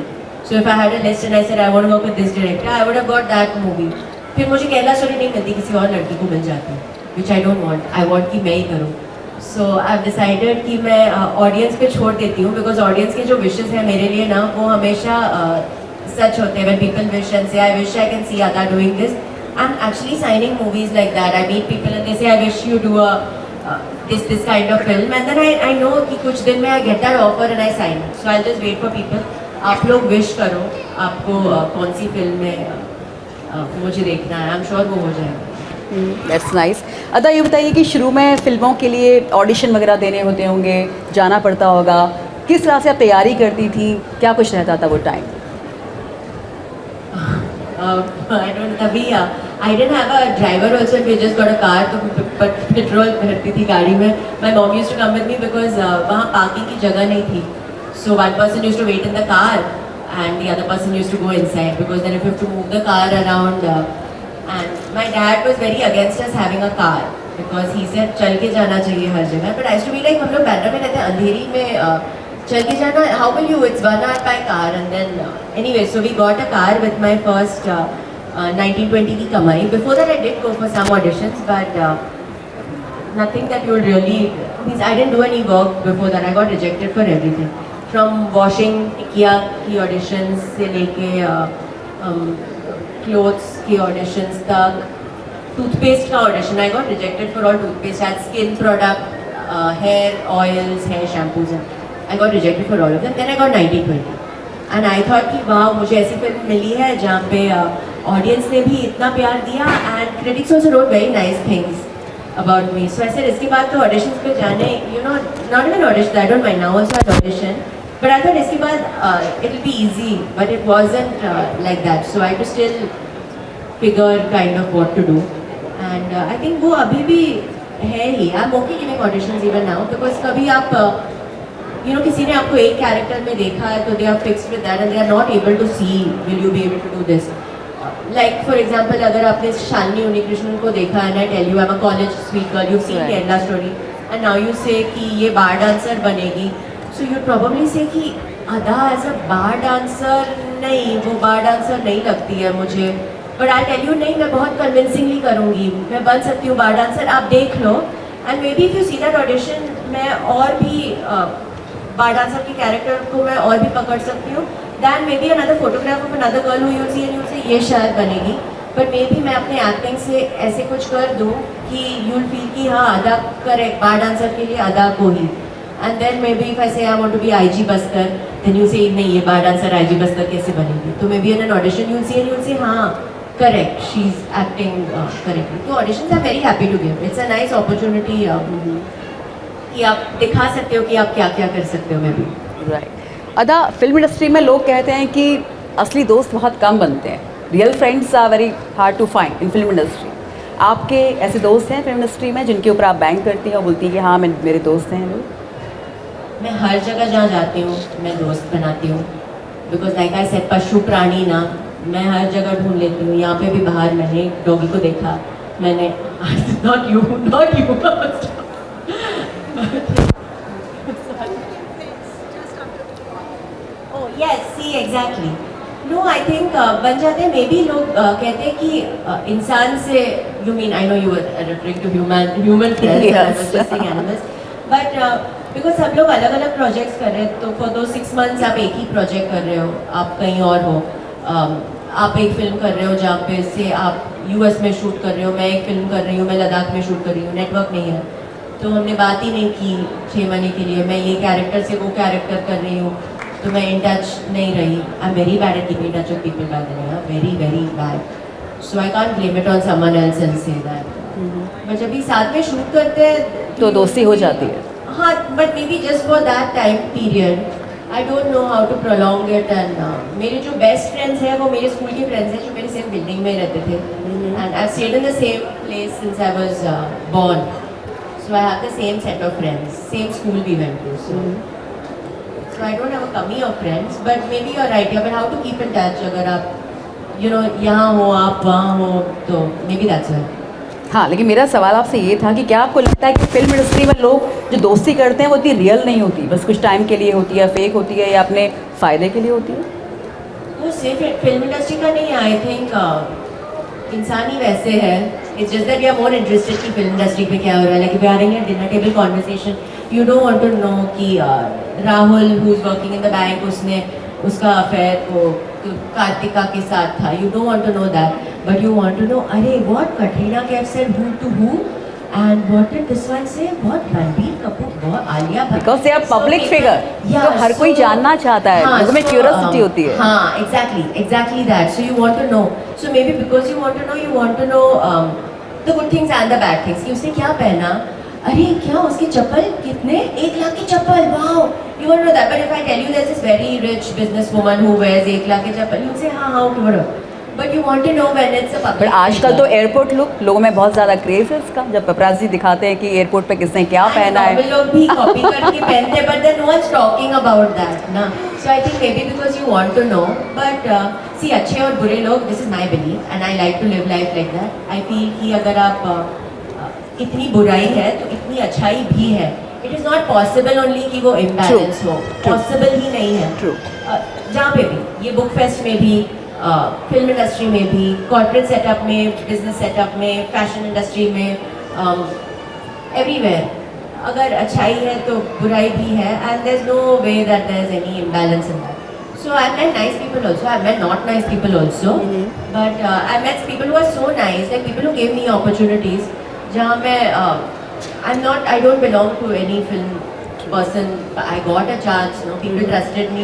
So if I had a list and I said I want to work with this director, I would have got that movie. फिर मुझे Kerala story नहीं मिलती, किसी और लड़की को मिल जाती, which I don't want. I want कि मैं ही करूँ. सो आई हैव डिसाइडेड कि मैं ऑडियंस पे छोड़ देती हूँ, बिकॉज ऑडियंस के जो विशेज़ हैं मेरे लिए ना, वो हमेशा सच होते हैं. When people wish and say, I wish I can see Ada doing this, I'm actually signing movies like that. I meet people and they say, I wish you do a this kind of film, and then I know कि कुछ दिन में I get that offer and I sign. So I'll just wait for people. आप लोग wish करो आपको कौन सी film में मुझे देखना है. I'm sure वो हो जाएगा. That's nice. अदा, ये बताइए कि शुरू में फिल्मों के लिए ऑडिशन वगैरह देने होते होंगे, जाना पड़ता होगा, किस तरह से आप तैयारी करती थी, क्या कुछ रहता था वो टाइम? I don't तभी I didn't have a driver also, we just got a car, तो पेट्रोल भरती थी गाड़ी में. My mom used to come with me because वहाँ पार्किंग की जगह नहीं थी. So one person used to wait in the car and the other person used to go inside, because then if you have to move the car around, and my dad was very against us having a car because he said चल के जाना चाहिए हर जगह. But I used to be like, हम लोग बैंड्रा में रहते हैं, अंधेरी में चल के जाना, how will you, it's 1 hour by car. And then anyway, so we got a car with my first 1920 की कमाई. Before that I did go for some auditions, but nothing that you really, means I didn't do any work before that. I got rejected for everything, from washing IKEA की auditions से लेके clothes की auditions तक, toothpaste का audition I got rejected for all toothpaste, had skin product, hair oils, hair shampoos, I got rejected for all of them. Then I got 1920 and I thought कि वाह, मुझे ऐसी film मिली है जहाँ पे ऑडियंस ने भी इतना प्यार दिया, and critics also wrote very nice things about me. So I said इसके बाद तो ऑडिशंस पे जाने, you know, not even audition, I don't mind, now also had audition, but I thought इसके बाद it will be easy, but it wasn't like that. So I had to still figure kind of what to do, and I think वो अभी भी है ही. I'm okay giving auditions even now, because कभी आप you know, किसी ने आपको एक कैरेक्टर में देखा है तो they are fixed with that and they are not able to see will you be able to do this. Like for example, अगर आपने शालिनी उन्नीकृष्णन को देखा है, I tell you I'm a college sweet girl, you've seen Kerala Story, and now you say कि ये बार dancer बनेगी, so you'd probably say कि Ada as a bar dancer, नहीं, वो बार डांसर नहीं लगती है मुझे, but I tell you नहीं, मैं बहुत convincingly करूँगी, मैं बन सकती हूँ बार डांसर, आप देख लो. And maybe if you see that audition, मैं और भी बार डांसर के कैरेक्टर को मैं और भी पकड़ सकती हूँ. Then maybe another photograph of another girl who you'll see and you'll say ये शायद बनेगी, बट मे बी मैं अपने एक्टिंग से ऐसे कुछ कर दूँ कि यूल फील कि हाँ अदा करेक्ट, बार डांसर के लिए अदा को ही. And then maybe if I say I want to be IG बस्कर, देन यू से नहीं, ये बार डांसर IG बस्कर कैसे बनेगी. तो may be in an audition you'll see and you'll say हाँ correct, she is acting correctly. तो auditions I am very happy to give. It's a nice opportunity कि आप दिखा सकते हो कि आप क्या क्या कर सकते हो. मैं भी राइट. अदा, फिल्म इंडस्ट्री में लोग कहते हैं कि असली दोस्त बहुत कम बनते हैं, real friends are very hard to find in film industry. आपके ऐसे दोस्त हैं फिल्म इंडस्ट्री में जिनके ऊपर आप बैंक करती हैं और बोलती हैं कि हाँ मेरे दोस्त हैं लोग? मैं हर जगह जहाँ जाती हूँ मैं दोस्त बनाती हूँ, बिकॉज लाइक आई सेड, पशु प्राणी ना, मैं हर जगह ढूंढ लेती हूँ. यहाँ पे भी बाहर मैंने डॉगी को देखा, मैंने not you oh yes, see exactly. No, I think बन जाते हैं. मे बी लोग कहते हैं कि इंसान से, you mean, I know you were referring to human friends, Yes. I was just saying animals, but because सब लोग अलग अलग प्रोजेक्ट्स कर रहे हैं, तो for those 6 months आप एक ही प्रोजेक्ट कर रहे हो, आप कहीं और हो. आप एक फिल्म कर रहे हो जहाँ पे से आप US में शूट कर रहे हो, मैं एक फिल्म कर रही हूँ, मैं लद्दाख में शूट कर रही हूँ, नेटवर्क नहीं है, तो हमने बात ही नहीं की 6 महीने के लिए. मैं ये कैरेक्टर से वो कैरेक्टर कर रही हूँ, तो मैं इन टच नहीं रही. आई am very bad at keeping touch with people by the way, very very bad. So I can't blame it on someone else and say that. But जब भी साथ में शूट करते हैं तो दोस्ती हो जाती है. हाँ, but maybe just for that time period. I don't know how to prolong it. And मेरे जो बेस्ट फ्रेंड्स हैं वो मेरे स्कूल के फ्रेंड्स हैं जो मेरे सेम बिल्डिंग में रहते थे. And I stayed in the same place since I was born. So I have the same set of friends, same school we went to. So I don't have a kami of friends, but maybe you're right. Yeah, but how to keep in touch? अगर आप यहाँ हो, आप वहाँ हो, तो maybe that's it. हाँ, लेकिन मेरा सवाल आपसे ये था कि क्या आपको लगता है कि फिल्म इंडस्ट्री में लोग जो दोस्ती करते हैं वो इतनी रियल नहीं होती, बस कुछ टाइम के लिए होती है, फेक होती है या अपने फ़ायदे के लिए होती है? वो सिर्फ फिल्म इंडस्ट्री का नहीं, आई थिंक इंसान ही वैसे है. It's just that we are more interested कि फिल्म इंडस्ट्री में क्या हो रहा है. Like we are in dinner table conversation, you don't want to know कि Rahul who is working in the bank, उसने उसका अफेयर वो कार्तिका के साथ था. You don't want to know that, but you want to know, अरे what Katrina Kaif said who to who and what did this one से, what Ranbir Kapoor, what Alia Bhatt. Because they are public figure, तो हर कोई जानना चाहता है, लोगों में क्यूरियोसिटी होती है. हाँ, exactly that. So you want to know. So maybe because you want to know the good things and the bad things. कि उसने क्या पहना, अरे क्या उसकी चप्पल कितने, 1 लाख की चप्पल, wow. You want to know that. But if I tell you there's this very rich businesswoman who wears 1 lakh की चप्पल, you'll say हाँ okay whatever. But you want to know when it's a public. But आजकल तो airport look लोगों में बहुत ज़्यादा craze है इसका, जब पपराज़ी दिखाते हैं कि एयरपोर्ट पे किसने क्या पहना है. लोग भी कॉपी करके पहनते हैं, but then no one's talking about that ना. So I think maybe because you want to know, but see अच्छे और बुरे लोग, this is my belief and I like to live life like that. I feel कि अगर आप इतनी बुराई है तो इतनी अच्छाई भी है. It is not possible only कि वो imbalance हो, possible ही नहीं है. True. जहाँ पे भी, ये बुक फेस्ट में भी, फिल्म इंडस्ट्री में भी, कॉर्पोरेट सेटअप में, बिजनेस सेटअप में, फैशन इंडस्ट्री में, एवरीवेयर अगर अच्छाई है तो बुराई भी है. And there is no way that there is any imbalance in that. So I met nice people also, I met not nice people also, but I met people who are so nice, like people who give me opportunities जहाँ मैं I don't belong to any film person. I got a chance, people trusted me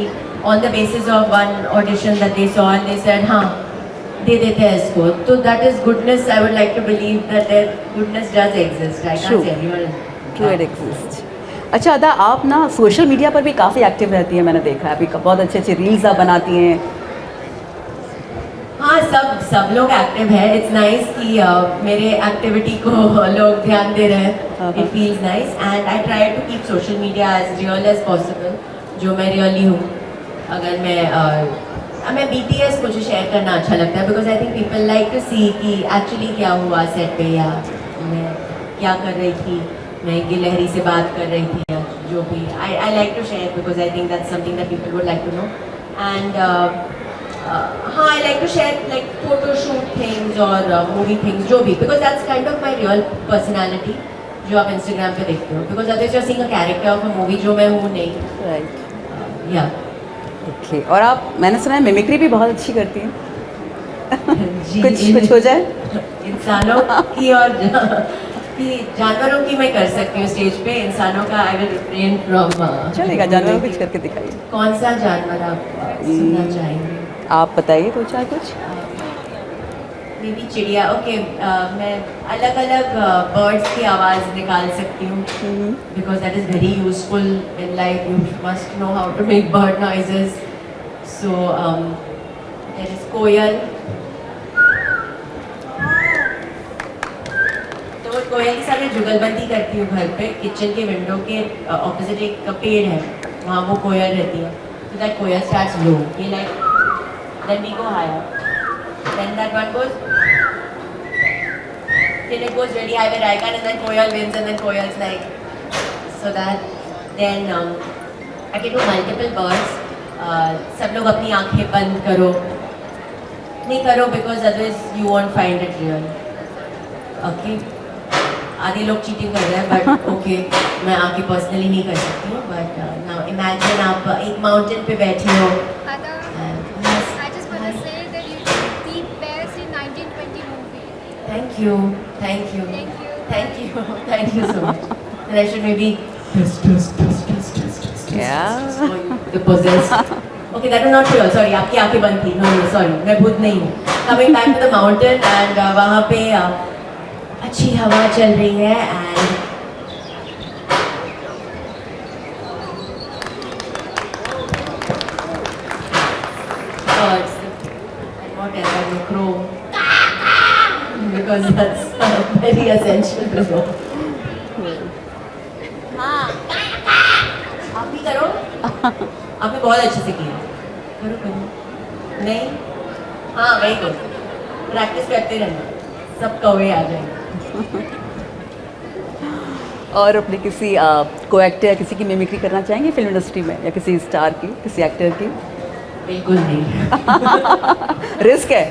on the basis of one audition that they saw and they said, हाँ दे देते हैं इसको. तो that is goodness. I would like to believe that their goodness does exist. I can't say everyone. True, it exists. अच्छा अदा, आप ना social media पर भी काफ़ी एक्टिव रहती हैं, मैंने देखा है. अभी बहुत अच्छे अच्छे रील्स आप बनाती हैं. हाँ, सब लोग एक्टिव है. इट्स नाइस कि मेरे एक्टिविटी को लोग ध्यान दे रहे हैं. It feels nice and I try to keep social media as real as possible, जो मैं रियली हूँ. अगर मैं BTS कुछ शेयर करना अच्छा लगता है, because I think people like to see कि एक्चुअली क्या हुआ सेट पे, या मैं क्या कर रही थी, मैं गिलहरी से बात कर रही थी, या जो भी. I like to share because I think that's something that people would like to know. And हाँ, I like to share like photo shoot things or movie things, जो भी, because that's kind of my real personality जो आप Instagram पे देखते हो. Because otherwise you're seeing a character of a movie जो मैं हूँ नहीं. Right. Yeah. Okay. और आप, मैंने सुना है मिमिक्री भी बहुत अच्छी करती हैं. कुछ हो जाए. इंसानों की और जानवरों की मैं कर सकती हूँ स्टेज पे. इंसानों का I will refrain from. चलेगा, जानवरों कुछ करके दिखाइए. कौन सा जानवर आप सुनना चाहेंगे? आप बताइए 2-4 कुछ. मे बी चिड़िया. ओके, मैं अलग अलग बर्ड्स की आवाज़ निकाल सकती हूँ, because that is very useful in life. You must know how to make bird noises. So there is koel. तो कोयल के साथ मैं जुगलबंदी करती हूँ घर पे. किचन के विंडो के ऑपोजिट एक पेड़ है, वहाँ वो कोयल रहती है. So that koel starts low. He like, then we go higher. Then that one goes. Then it goes really high with Raikan, and then koel wins, and then koel's like, so that. Then I can do multiple birds. सब लोग अपनी आँखें बंद करो. नहीं करो because otherwise you won't find it real. Okay. आधे लोग चीटिंग कर रहे हैं, बट ओके, मैं आके पर्सनली नहीं कर सकती हूँ. बट नाउ इमेजिन आप एक माउंटेन पे बैठे हो. I just want to say that you did the best in 1920 movie. Thank you. Thank you. Thank you so much. And I should maybe Yeah. the possessed. Okay, that was not real. Sorry, आपकी आंखें बंद थी. No, sorry, मैं भूत नहीं हूँ. Coming back to the mountain and वहाँ पे अच्छी हवा चल रही है and birds. And what else? I don't crow. Because that's very essential to know. हाँ, आप भी करो. आपने बहुत अच्छे से किया. करो करो. नहीं? हाँ, वही करो. प्रैक्टिस करते रहना. सब कौवे आ जाएंगे. और अपने किसी को एक्टर या किसी की मिमिक्री करना चाहेंगे फिल्म इंडस्ट्री में, या किसी स्टार की, किसी एक्टर की? बिल्कुल नहीं. रिस्क है.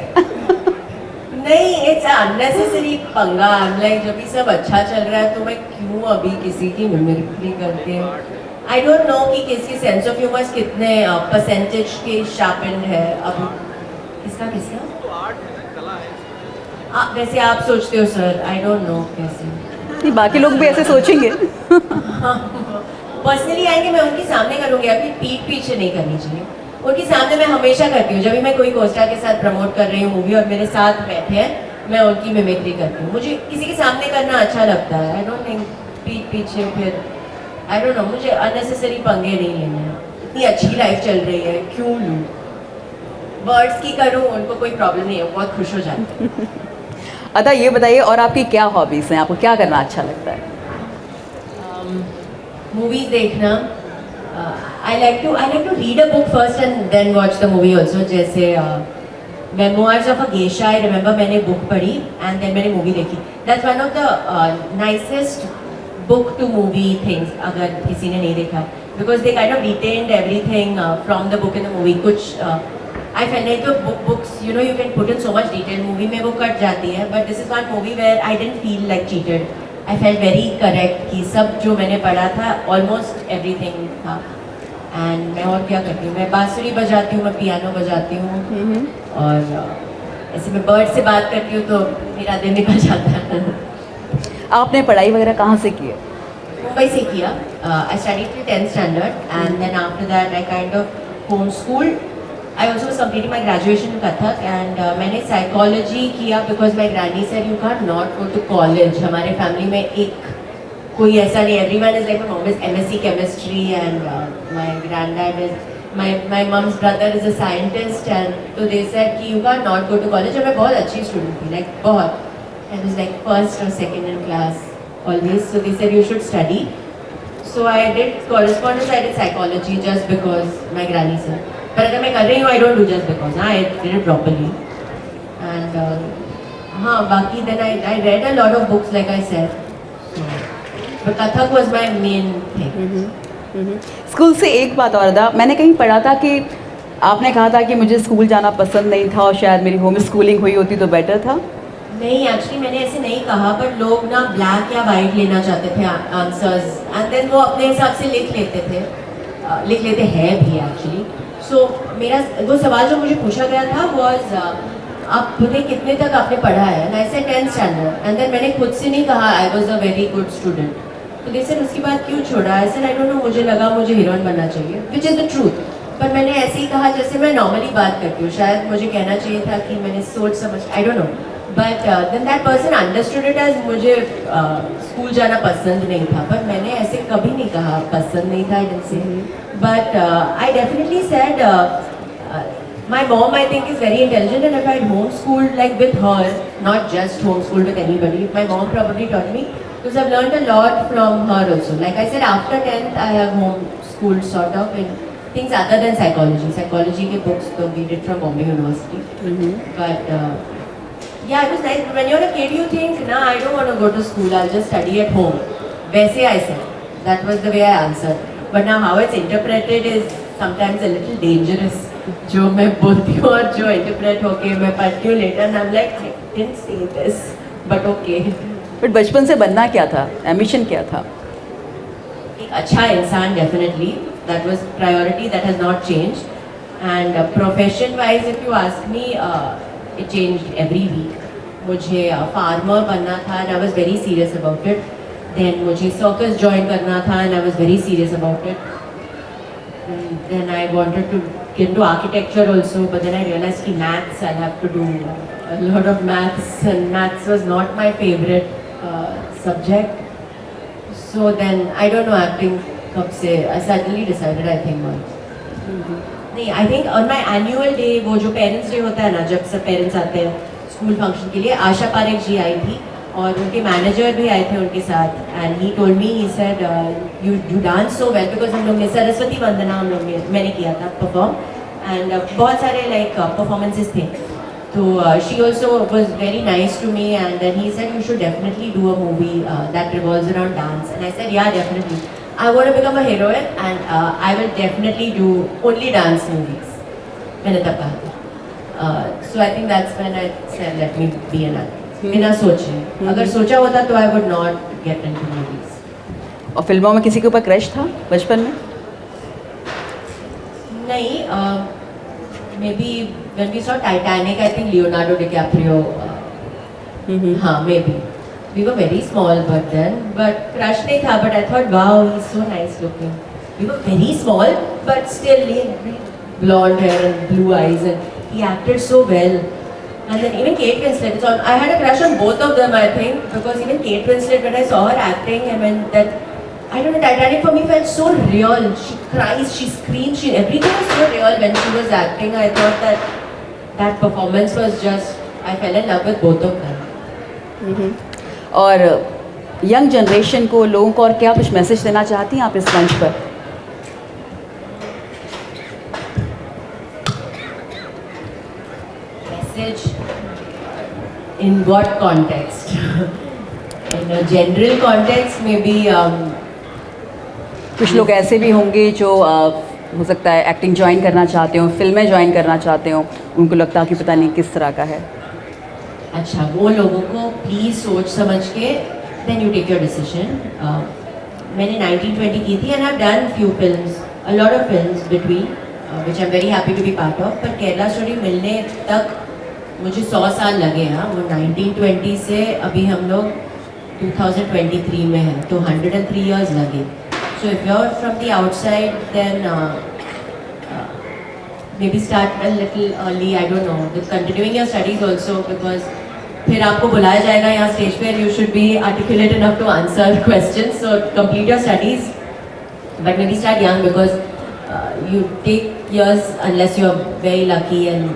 नहीं, इट्स अननेसेसरी पंगा. लाइक जब भी सब अच्छा चल रहा है तो मैं क्यों अभी किसी की मिमिक्री करके. आई डोंट नो कि किसकी सेंस ऑफ ह्यूमर कितने परसेंटेज के शार्पेंड है अभी. किसका किसका? वैसे आप सोचते हो सर. आई डोंट नो कैसे. नहीं, बाकी लोग भी ऐसे सोचेंगे. पर्सनली आएंगे मैं उनके सामने करूँगी. अपनी पीठ पीछे नहीं करनी चाहिए. उनके सामने मैं हमेशा करती हूँ. जब भी मैं कोई कोस्टार के साथ प्रमोट कर रही हूँ मूवी और मेरे साथ बैठे हैं, मैं उनकी मिमिक्री करती हूँ. मुझे किसी के सामने करना अच्छा लगता है. आई डोंट थिंक पीठ पीछे फिर आई डोंट नो. मुझे अननेसेसरी पंगे नहीं लेने हैं. इतनी अच्छी लाइफ चल रही है, क्यों लूँ. बर्ड्स की करूँ, उनको कोई प्रॉब्लम नहीं है, बहुत खुश हो जाते हैं. अदा ये बताइए, और आपकी क्या हॉबीज़ हैं, आपको क्या करना अच्छा लगता है? मूवीज देखना. I like to read a book first and then watch the movie also. जैसे Memoirs of a Geisha, I remember मैंने book पढ़ी and then मैंने movie देखी. That's one of the nicest book to movie things अगर किसी ने नहीं देखा, because they kind of retained everything from the book in the movie. कुछ I felt like the books, you know, you can put in so much detail. Movie में वो cut जाती है, but this is one movie where I didn't feel like cheated. I felt very correct कि सब जो मैंने पढ़ा था almost everything था. And मैं और क्या करती हूँ, मैं बांसुरी बजाती हूँ, मैं पियानो बजाती हूँ, और ऐसे मैं बर्ड से बात करती हूँ तो मेरा दिन निकल जाता है. आपने पढ़ाई वगैरह कहाँ से की है? मुंबई से किया. I studied till 10th standard and then after that I kind of homeschooled. I also was completing my graduation in Kathak and मैंने psychology किया because my granny said you can't not go to college. हमारे family में एक कोई ऐसा नहीं. Everyone is like my mom is MSc chemistry and my granddad is my mom's brother is a scientist and so they said कि you can't not go to college. और मैं बहुत अच्छी student थी, like बहुत. I was like first or second in class always. So they said you should study. So I did correspondence. I did psychology just because my granny said. पर अगर मैं कर रही हूँ I don't do just because. I did it properly. And हाँ, बाकी then I read a lot of books like I said. But Kathak was my main thing. School से एक बात और था, मैंने कहीं पढ़ा था कि आपने कहा था कि मुझे स्कूल जाना पसंद नहीं था और शायद मेरी होम स्कूलिंग हुई होती तो बेटर था. नहीं, एक्चुअली मैंने ऐसे नहीं कहा, पर लोग ना ब्लैक या वाइट लेना चाहते थे आंसर्स एंड देन वो अपने हिसाब से लिख लेते हैं भी एक्चुअली. सो मेरा वो सवाल जो मुझे पूछा गया था वॉज आपने कितने तक आपने पढ़ा है. And I said 10th standard and then मैंने खुद से नहीं कहा I was a very good student. तो दे सेड उसके बाद क्यों छोड़ा. I said I don't know, मुझे लगा मुझे हीरोइन बनना चाहिए, विच इज़ द ट्रूथ. पर मैंने ऐसे ही कहा जैसे मैं नॉर्मली बात करती हूँ. शायद मुझे कहना चाहिए था कि मैंने सोच समझ, I don't know. But then that person understood it as मुझे स्कूल जाना पसंद नहीं था. पर मैंने ऐसे कभी नहीं कहा पसंद नहीं था. I didn't say. But I definitely said my mom I think is very intelligent and if I had homeschooled like with her, not just homeschooled with anybody, my mom probably taught me because I've learned a lot from her also. Like I said, after 10th I have homeschooled sort of in things other than psychology. Psychology ke books to we did from Bombay University. But yeah, it was nice. But when you're a kid you think, nah, I don't want to go to school, I'll just study at home. Waise I said. That was the way I answered. But now how it's interpreted is sometimes a little dangerous. जो मैं बोलती हूँ और जो interpret होके मैं पढ़ती हूँ later and I'm like I didn't say this, but okay. But बचपन से बनना क्या था, एम्बिशन क्या था? एक अच्छा इंसान definitely. That was priority, that has not changed. And profession wise, if you ask me, it changed every week. मुझे farmer बनना था and I was very serious about it. Then मुझे circus join करना था and I was very serious about it. then I wanted to get into architecture also, but then I realized कि maths I'll have to do a lot of maths, and maths was not my favorite subject. So then I don't know acting कब से I suddenly decided I think once. नहीं, I think on my annual day वो जो parents day होता है ना, जब सब parents आते हैं स्कूल फंक्शन के लिए, आशा पारेख जी आई थी और उनके मैनेजर भी आए थे उनके साथ, and he told me, he said you dance so well, because हम लोग ने सरस्वती वंदना हम लोग ने मैंने किया था परफॉर्म, एंड बहुत सारे लाइक परफॉर्मेंसेस थे, तो she also was very nice to me, and then he said you should definitely do a movie that revolves around dance, and I said yeah definitely I want to become a heroine, and I will definitely do only dance movies. मैंने तब कहा था. So I think that's when I said let me be an actress. बिना सोचे, अगर सोचा होता तो I would not get into movies. और फिल्मों में किसी के ऊपर क्रश था बचपन में? नहीं, maybe when we saw Titanic, I think Leonardo DiCaprio. हाँ, maybe. We were very small but crush नहीं था, but I thought wow, he's so nice looking. We were very small, but still he had blonde hair and blue eyes, and he acted so well. And then even Kate Winslet, I had a crush on both of them, I think, because even Kate Winslet, when I saw her acting, I mean that, I don't know, Titanic for me felt so real. She cries, she screams, everything was so real when she was acting. I thought that performance was just, I fell in love with both of them. और young generation को, लोगों को और क्या कुछ message देना चाहती हैं आप इस मंच पर? Message in what context? In a general context, maybe. कुछ लोग ऐसे भी होंगे जो हो सकता है एक्टिंग ज्वाइन करना चाहते हो, फिल्में ज्वाइन करना चाहते हो, उनको लगता है कि पता नहीं किस तरह का है. अच्छा, वो लोगों को प्लीज़ सोच समझ के then you take your decision. मैंने 1920 की थी, and I have done few films, a lot of films between, which I am very happy to be part of. पर केरला स्टोरी मिलने तक मुझे 100 साल लगे हैं. वो 1920 से अभी हम लोग 2023 में हैं, तो 103 years लगे. So if you are from the outside then maybe start a little early, I don't know, with continuing your studies also, because फिर आपको बुलाया जाएगा यहाँ स्टेज पे, you should be articulate enough to answer questions, so complete your studies, but maybe start young, because you take years unless you are very lucky, and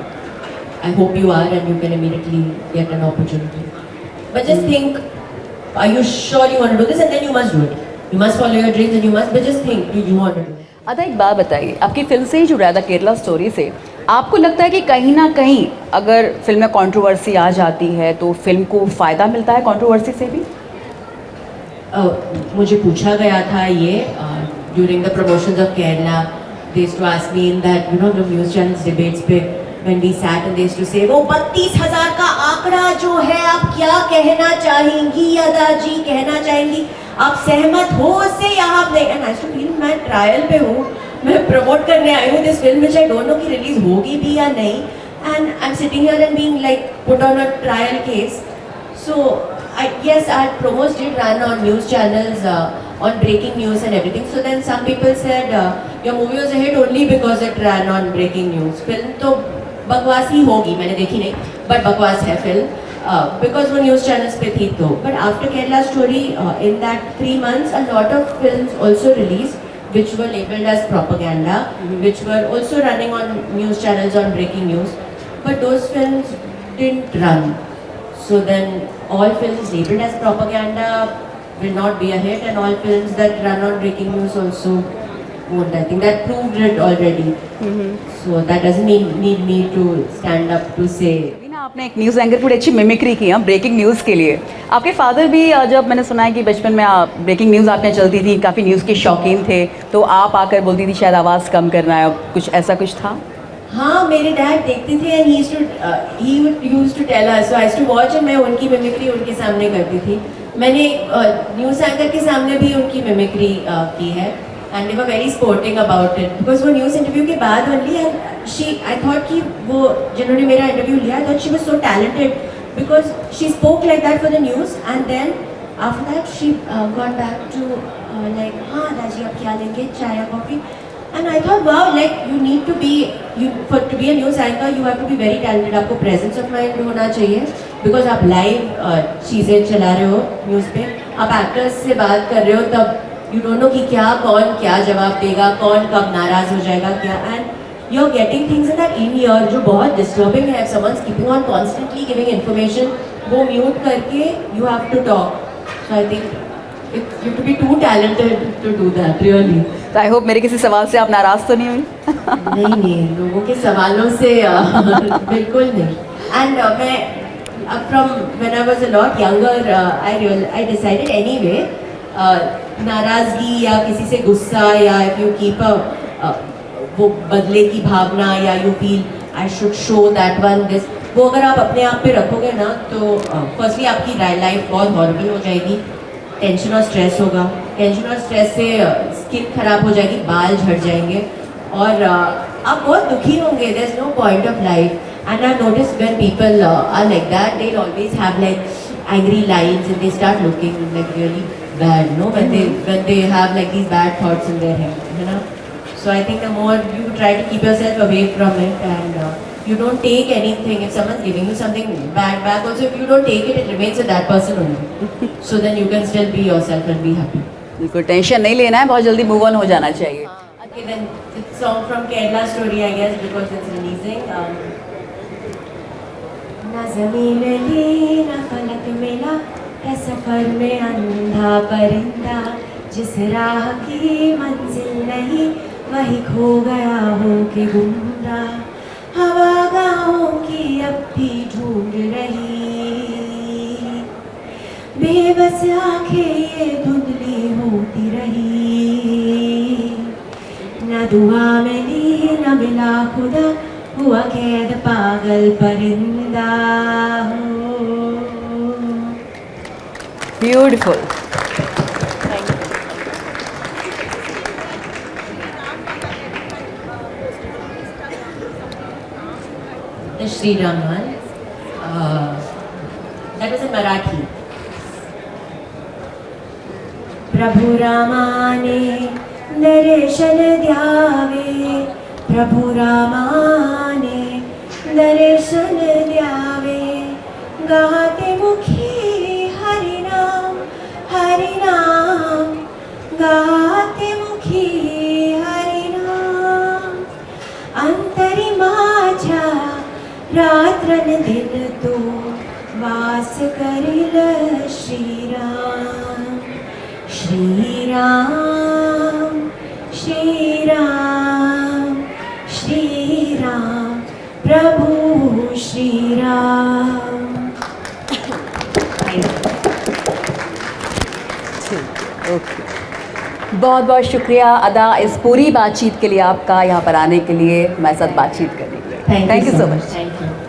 I hope you are, and you can immediately get an opportunity. But just think, are you sure you want to do this, and then you must do it. You must follow your dreams, and you must, but just think, do you want to do it? अदा एक बात बताइए, आपकी film से ही जुड़ा था Kerala story से, आपको लगता है कि कहीं ना कहीं अगर फिल्म में कंट्रोवर्सी आ जाती है तो फिल्म को फ़ायदा मिलता है कंट्रोवर्सी से भी? मुझे पूछा गया था ये during the promotions of Kerala. They used to ask me in that, you know, the news channels debates पे when we sat, and they used to say वो 32,000 का आंकड़ा जो है, आप क्या कहना चाहेंगी अदा जी, कहना चाहेंगी, आप सहमत हो उससे या आप नहीं? एंड आई टू फील मैं ट्रायल पे हूँ, मैं प्रमोट करने आई हूँ this film which I don't no कि रिलीज होगी भी या नहीं, and I am sitting here and being like put on a trial case. So yes, our promos did run on news channels, on breaking news and everything. So then some people said your movie was a hit only because it ran on breaking news. Film तो बकवास ही होगी, मैंने देखी नहीं, but बकवास है film. Because वो news channels पे थी तो. But after Kerala Story, in that 3 months, a lot of films also released, which were labelled as propaganda, which were also running on news channels on breaking news. But those films didn't run. So then, all films labelled as propaganda will not be a hit, and all films that run on breaking news also won't. I think that proved it already. So that doesn't need me to stand up to say. आपने एक news anchor पूरी अच्छी mimicry की है breaking news के लिए. आपके father भी, जब मैंने सुना है कि बचपन में ब्रेकिंग न्यूज़ आप यहाँ चलती थी, काफ़ी न्यूज़ के शौकीन थे, तो आप आकर बोलती थी शायद आवाज़ कम करना है, कुछ ऐसा कुछ था? हाँ, मेरे डैड देखते थे, and he used to tell us, so I used to watch, and मैं उनकी मिमिक्री उनके सामने करती थी. मैंने न्यूज़ एंकर के सामने भी उनकी मिमिक्री की है, and they were very sporting about it, because वो न्यूज़ इंटरव्यू के बाद only, and I thought कि वो जिन्होंने मेरा इंटरव्यू लिया, I thought she was so talented, because she spoke like that for the news, and then after that she got back to like, हाँ दादी आप क्या लेंगे, चाय या coffee. And I thought, wow, like you need to be, to be a news anchor, you have to be very talented. आपको presence of mind होना चाहिए, because आप live चीज़ें चला रहे हो न्यूज़ पे, आप actors से बात कर रहे हो, तब you don't know कि कौन क्या जवाब देगा, कौन कब नाराज हो जाएगा क्या, and you're getting things in that in ear जो बहुत disturbing है. If someone's keeping on constantly giving information, वो mute करके you have to talk. So I think you have to be too talented to do that, really. तो I hope मेरे किसी सवाल से आप नाराज़ तो नहीं हुई? नहीं, लोगों के सवालों से बिल्कुल नहीं. And मैं from when I was a lot younger, I decided anyway, नाराज़गी या किसी से गुस्सा या if you keep वो बदले की भावना या you feel I should show that one this, वो अगर आप अपने आप पे रखोगे ना तो फर्स्टली आपकी लाइफ बहुत हॉरिबल हो जाएगी. टेंशन और स्ट्रेस होगा, टेंशन और स्ट्रेस से स्किन खराब हो जाएगी, बाल झड़ जाएंगे और आप बहुत दुखी होंगे. There is no point of life. And I notice when people are like that, they always have like angry lines and they start looking like really bad, no, when they have like these bad thoughts in their head, you know. So I think the more you try to keep yourself away from it and you don't take anything. If someone's giving you something bad back also, if you don't take it, it remains with that person only. So then you can still be yourself and be happy. बिल्कुल tension नहीं लेना है, बहुत जल्दी move on हो जाना चाहिए. Okay, then it's song from Kerala Story, I guess, because it's releasing. ना ज़मीन ली ना फलक मिला, है सफ़र में अंधा परिंदा, जिस राह की मंजिल नहीं वही खो गया हो के गुमराह. हवा गाँव की अब भी ढूंढ रही, बेबस आंखें ये धुंधली होती रही. न दुआ मिली न मिला खुदा, हुआ कैद पागल परिंदा. Beautiful. The Shri Ram one, that was in Marathi. प्रभु रामाने दर्शन द्यावे, प्रभु रामाने दर्शन द्यावे, गाते मुखी हरिनाम हरिनाम, गाते मुखी हरिनाम. अंतरी माझ्या रात्रन दिन तो वास करिल श्रीराम. श्रीराम श्रीराम श्रीराम प्रभु श्रीराम. ओके, बहुत बहुत शुक्रिया अदा इस पूरी बातचीत के लिए, आपका यहाँ पर आने के लिए, हमारे साथ बातचीत करने के लिए. Thank you so much. Thank you.